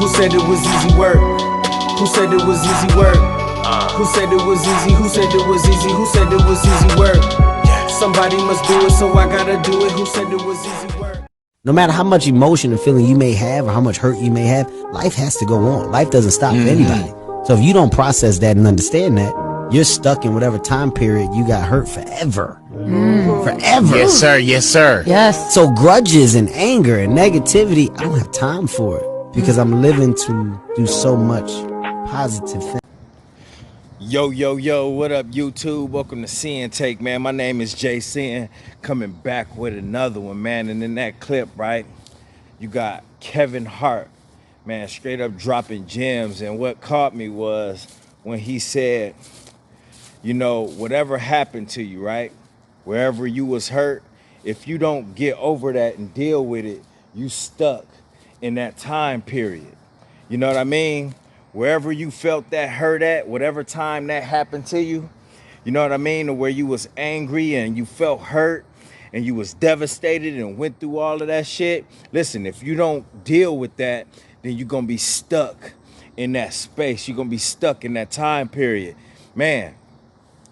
Who said it was easy work? Who said it was easy work? Who said it was easy? Who said it was easy? Who said it was easy work? Somebody must do it, so I gotta do it. Who said it was easy work? No matter how much emotion and feeling you may have or how much hurt you may have, life has to go on. Life doesn't stop for anybody. So if you don't process that and understand that, you're stuck in whatever time period you got hurt forever. Forever. Yes, sir. Yes, sir. Yes. So grudges and anger and negativity, I don't have time for it because I'm living to do so much positive things. Yo, what up, YouTube? Welcome to Sinn-Take, man. My name is Sin, coming back with another one, man. And in that clip, right, you got Kevin Hart, man, straight up dropping gems. And what caught me was when he said, you know, whatever happened to you, right, wherever you was hurt, if you don't get over that and deal with it, you stuck in that time period. You know what I mean? Wherever you felt that hurt at, whatever time that happened to you, you know what I mean? Or where you was angry and you felt hurt and you was devastated and went through all of that shit. Listen, if you don't deal with that, then you're gonna be stuck in that space. You're gonna be stuck in that time period, man.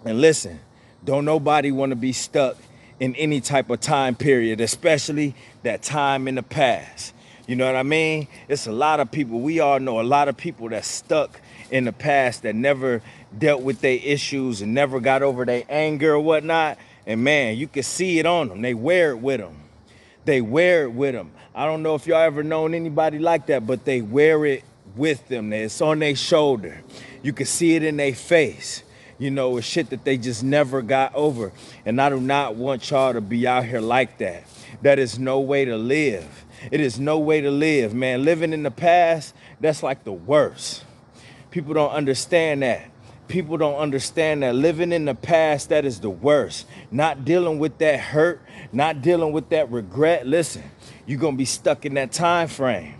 And listen, don't nobody wanna be stuck in any type of time period, especially that time in the past. You know what I mean? It's a lot of people, we all know a lot of people that's stuck in the past that never dealt with their issues and never got over their anger or whatnot. And man, you can see it on them. They wear it with them. They wear it with them. I don't know if y'all ever known anybody like that, but they wear it with them. It's on their shoulder. You can see it in their face. You know, it's shit that they just never got over. And I do not want y'all to be out here like that. That is no way to live. It is no way to live, man. Living in the past, that's like the worst. People don't understand that. People don't understand that living in the past, that is the worst. Not dealing with that hurt, not dealing with that regret. Listen, you're going to be stuck in that time frame.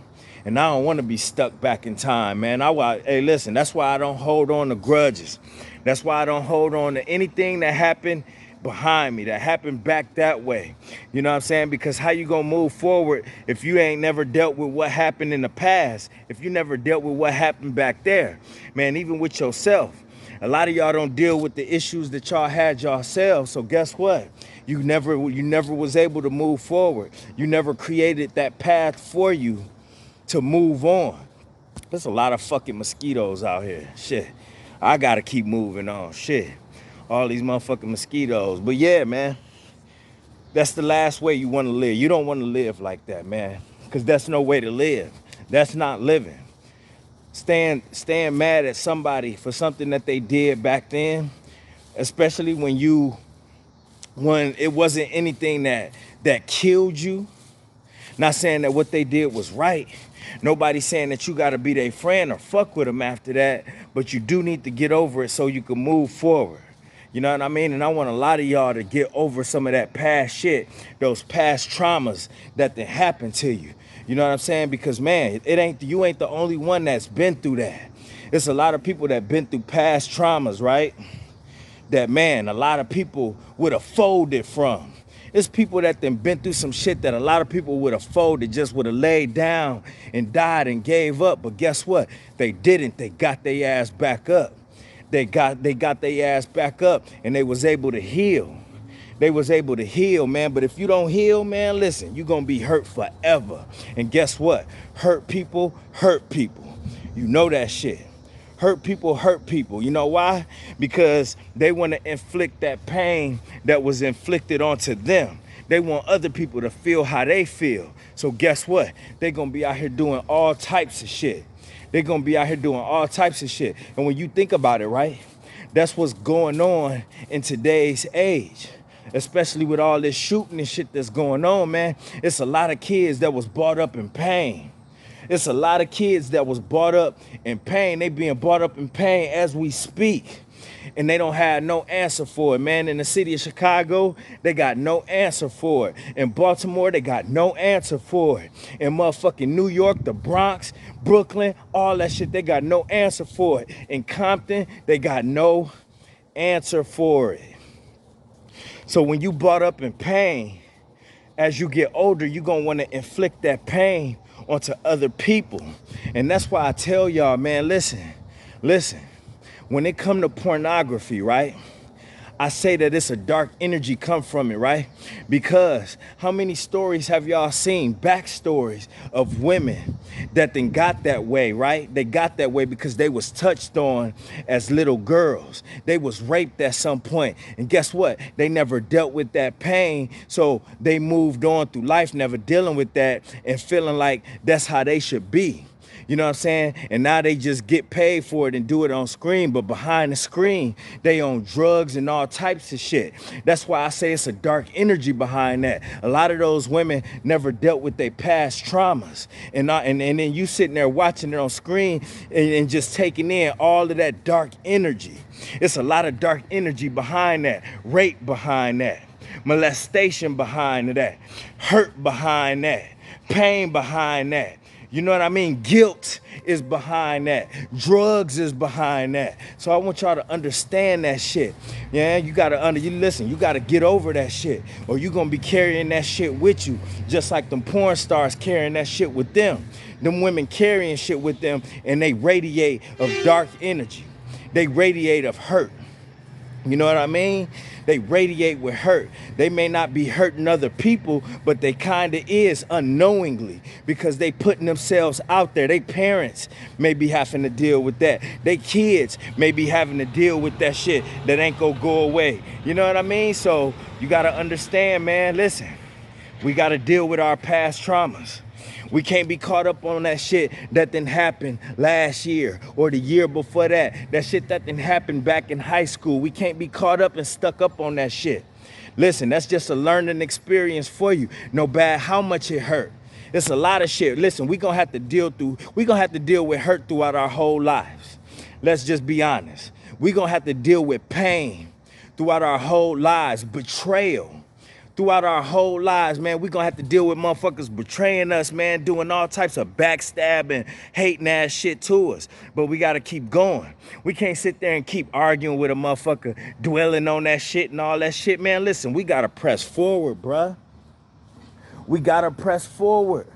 And I don't want to be stuck back in time, man. Hey, listen, that's why I don't hold on to grudges. That's why I don't hold on to anything that happened behind me, that happened back that way. You know what I'm saying? Because how you gonna move forward if you ain't never dealt with what happened in the past, if you never dealt with what happened back there? Man, even with yourself. A lot of y'all don't deal with the issues that y'all had yourselves. So guess what? You never was able to move forward. You never created that path for you to move on. There's a lot of fucking mosquitoes out here. Shit. I gotta keep moving on. Shit. All these motherfucking mosquitoes. But yeah, man, that's the last way you want to live. You don't want to live like that, man, because that's no way to live. That's not living. Staying mad at somebody for something that they did back then, especially when it wasn't anything that killed you. Not saying that what they did was right. Nobody's saying that you got to be their friend or fuck with them after that, but you do need to get over it so you can move forward. You know what I mean? And I want a lot of y'all to get over some of that past shit, those past traumas that happened to you. You know what I'm saying? Because man, you ain't the only one that's been through that. It's a lot of people that been through past traumas, right? That man, a lot of people would have folded from. It's people that been through some shit that a lot of people would have folded, just would have laid down and died and gave up. But guess what? They didn't. They got their ass back up. They got their ass back up and they was able to heal. They was able to heal, man. But if you don't heal, man, listen, you're going to be hurt forever. And guess what? Hurt people hurt people. You know that shit. Hurt people hurt people. You know why? Because they want to inflict that pain that was inflicted onto them. They want other people to feel how they feel. So guess what? They're going to be out here doing all types of shit. They're going to be out here doing all types of shit. And when you think about it, right, that's what's going on in today's age, especially with all this shooting and shit that's going on, man. It's a lot of kids that was brought up in pain. It's a lot of kids that was brought up in pain. They being brought up in pain as we speak. And they don't have no answer for it, man. In the city of Chicago, they got no answer for it. In Baltimore, they got no answer for it. In motherfucking New York, the Bronx, Brooklyn, all that shit, they got no answer for it. In Compton, they got no answer for it. So when you brought up in pain, as you get older, you're going to want to inflict that pain onto other people. And that's why I tell y'all, man, listen, when it come to pornography, right? I say that it's a dark energy come from it, right? Because how many stories have y'all seen, backstories of women that then got that way, right? They got that way because they was touched on as little girls. They was raped at some point. And guess what? They never dealt with that pain. So they moved on through life, never dealing with that and feeling like that's how they should be. You know what I'm saying? And now they just get paid for it and do it on screen. But behind the screen, they on drugs and all types of shit. That's why I say it's a dark energy behind that. A lot of those women never dealt with their past traumas. And then you sitting there watching it on screen and just taking in all of that dark energy. It's a lot of dark energy behind that. Rape behind that. Molestation behind that. Hurt behind that. Pain behind that. You know what I mean? Guilt is behind that. Drugs is behind that. So I want y'all to understand that shit. Yeah, you gotta listen, you gotta get over that shit. Or you gonna be carrying that shit with you. Just like them porn stars carrying that shit with them. Them women carrying shit with them and they radiate of dark energy. They radiate of hurt. You know what I mean? They radiate with hurt. They may not be hurting other people, but they kind of is unknowingly because they putting themselves out there. They parents may be having to deal with that. They kids may be having to deal with that shit that ain't gonna go away. You know what I mean? So you gotta understand, man, listen, we gotta deal with our past traumas. We can't be caught up on that shit that didn't happen last year or the year before that. That shit that didn't happen back in high school. We can't be caught up and stuck up on that shit. Listen, that's just a learning experience for you. No matter how much it hurt. It's a lot of shit. Listen, we gonna have to deal with hurt throughout our whole lives. Let's just be honest. We gonna have to deal with pain throughout our whole lives, betrayal. Throughout our whole lives, man, we're gonna have to deal with motherfuckers betraying us, man, doing all types of backstabbing, hating ass shit to us. But we gotta keep going. We can't sit there and keep arguing with a motherfucker, dwelling on that shit and all that shit, man. Listen, we gotta press forward, bruh. We gotta press forward.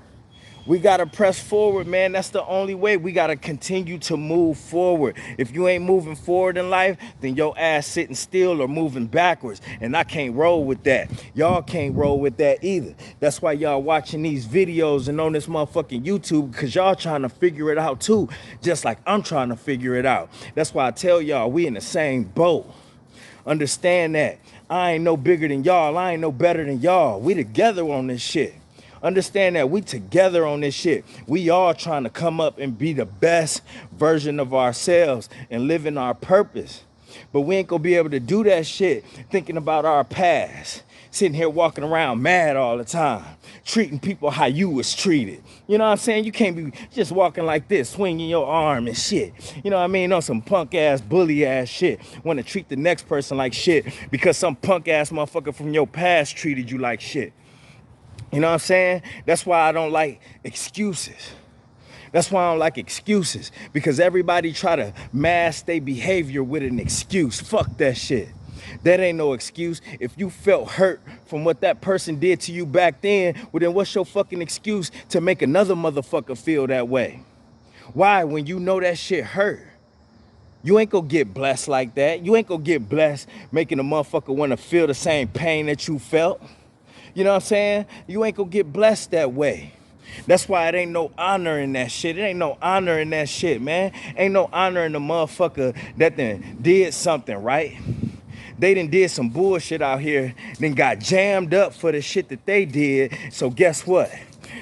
We gotta press forward, man. That's the only way. We gotta continue to move forward. If you ain't moving forward in life, then your ass sitting still or moving backwards. And I can't roll with that. Y'all can't roll with that either. That's why y'all watching these videos and on this motherfucking YouTube, because y'all trying to figure it out too, just like I'm trying to figure it out. That's why I tell y'all we in the same boat. Understand that. I ain't no bigger than y'all. I ain't no better than y'all. We together on this shit. Understand that we together on this shit. We all trying to come up and be the best version of ourselves and live in our purpose. But we ain't gonna be able to do that shit thinking about our past. Sitting here walking around mad all the time. Treating people how you was treated. You know what I'm saying? You can't be just walking like this, swinging your arm and shit. You know what I mean? On some punk ass, bully ass shit. Want to treat the next person like shit because some punk ass motherfucker from your past treated you like shit. You know what I'm saying? That's why I don't like excuses. That's why I don't like excuses. Because everybody try to mask their behavior with an excuse. Fuck that shit. That ain't no excuse. If you felt hurt from what that person did to you back then, well then what's your fucking excuse to make another motherfucker feel that way? Why? When you know that shit hurt. You ain't gonna get blessed like that. You ain't gonna get blessed making a motherfucker want to feel the same pain that you felt. You know what I'm saying? You ain't gonna get blessed that way. That's why it ain't no honor in that shit. It ain't no honor in that shit, man. Ain't no honor in the motherfucker that then did something, right? They done did some bullshit out here, then got jammed up for the shit that they did. So guess what?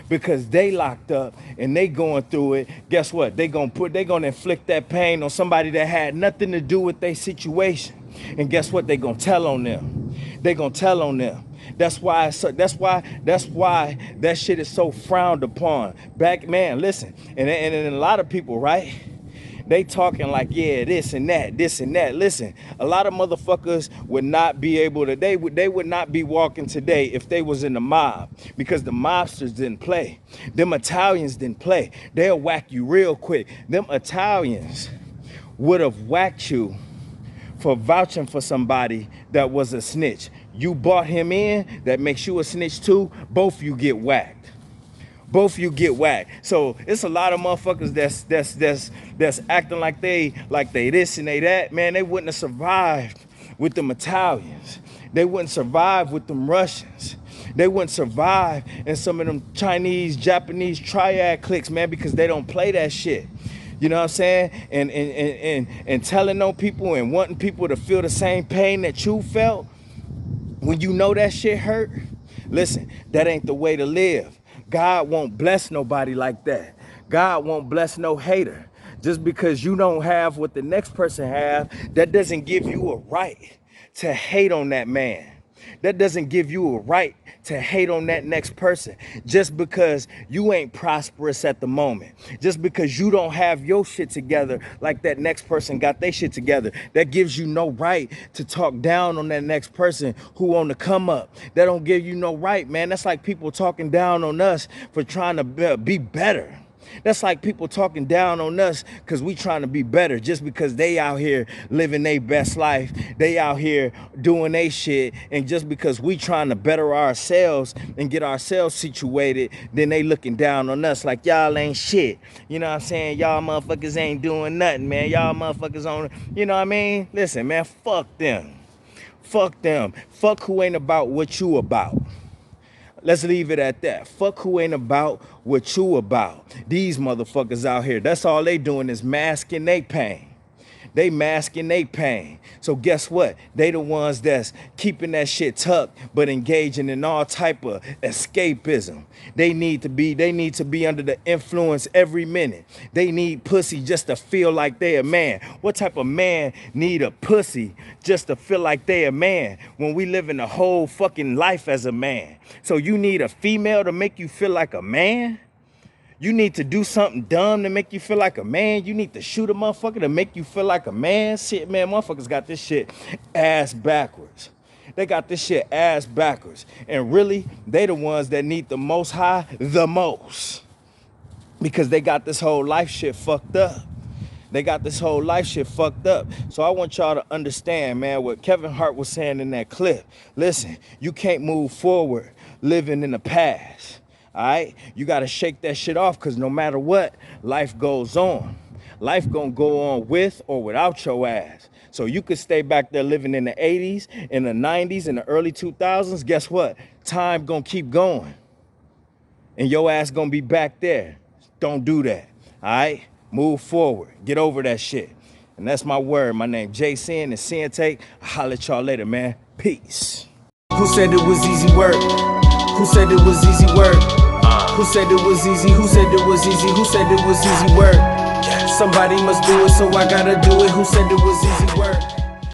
Because they locked up and they going through it, guess what? They gonna inflict that pain on somebody that had nothing to do with their situation. And guess what? They gonna tell on them. They gonna tell on them. That's why that shit is so frowned upon. Back, man, listen, and a lot of people, right? They talking like, yeah, this and that. Listen, a lot of motherfuckers would not be able to, they would not be walking today if they was in the mob, because the mobsters didn't play. Them Italians didn't play. They'll whack you real quick. Them Italians would have whacked you for vouching for somebody that was a snitch. You bought him in, that makes you a snitch too, both you get whacked. Both of you get whacked. So it's a lot of motherfuckers that's acting like they this and they that. Man, they wouldn't have survived with them Italians. They wouldn't survive with them Russians. They wouldn't survive in some of them Chinese, Japanese triad cliques, man, because they don't play that shit. You know what I'm saying? And telling on people and wanting people to feel the same pain that you felt when you know that shit hurt. Listen, that ain't the way to live. God won't bless nobody like that. God won't bless no hater. Just because you don't have what the next person have, that doesn't give you a right to hate on that man. That doesn't give you a right to hate on that next person just because you ain't prosperous at the moment. Just because you don't have your shit together like that next person got their shit together. That gives you no right to talk down on that next person who on the come up. That don't give you no right, man. That's like people talking down on us for trying to be better. That's like people talking down on us because we trying to be better just because they out here living their best life. They out here doing their shit. And just because we trying to better ourselves and get ourselves situated, then they looking down on us like y'all ain't shit. You know what I'm saying? Y'all motherfuckers ain't doing nothing, man. Y'all motherfuckers on, you know what I mean? Listen, man, fuck them. Fuck them. Fuck who ain't about what you about. Let's leave it at that. Fuck who ain't about what you about. These motherfuckers out here, that's all they doing is masking their pain. They masking their pain. So guess what? They the ones that's keeping that shit tucked, but engaging in all type of escapism. They need to be under the influence every minute. They need pussy just to feel like they a man. What type of man need a pussy just to feel like they a man when we live in a whole fucking life as a man? So you need a female to make you feel like a man? You need to do something dumb to make you feel like a man. You need to shoot a motherfucker to make you feel like a man. Shit, man, motherfuckers got this shit ass backwards. They got this shit ass backwards. And really, they the ones that need the most high the most. Because they got this whole life shit fucked up. They got this whole life shit fucked up. So I want y'all to understand, man, what Kevin Hart was saying in that clip. Listen, you can't move forward living in the past. All right, you got to shake that shit off because no matter what, life goes on. Life gonna go on with or without your ass. So you could stay back there living in the 80s, in the 90s, in the early 2000s. Guess what? Time gonna keep going. And your ass gonna be back there. Don't do that. All right, move forward. Get over that shit. And that's my word. My name Sinn and Sinn-Take. I'll holler at y'all later, man. Peace. Who said it was easy work? Who said it was easy work? Who said it was easy? Who said it was easy? Who said it was easy work? Somebody must do it, so I gotta do it. Who said it was easy work?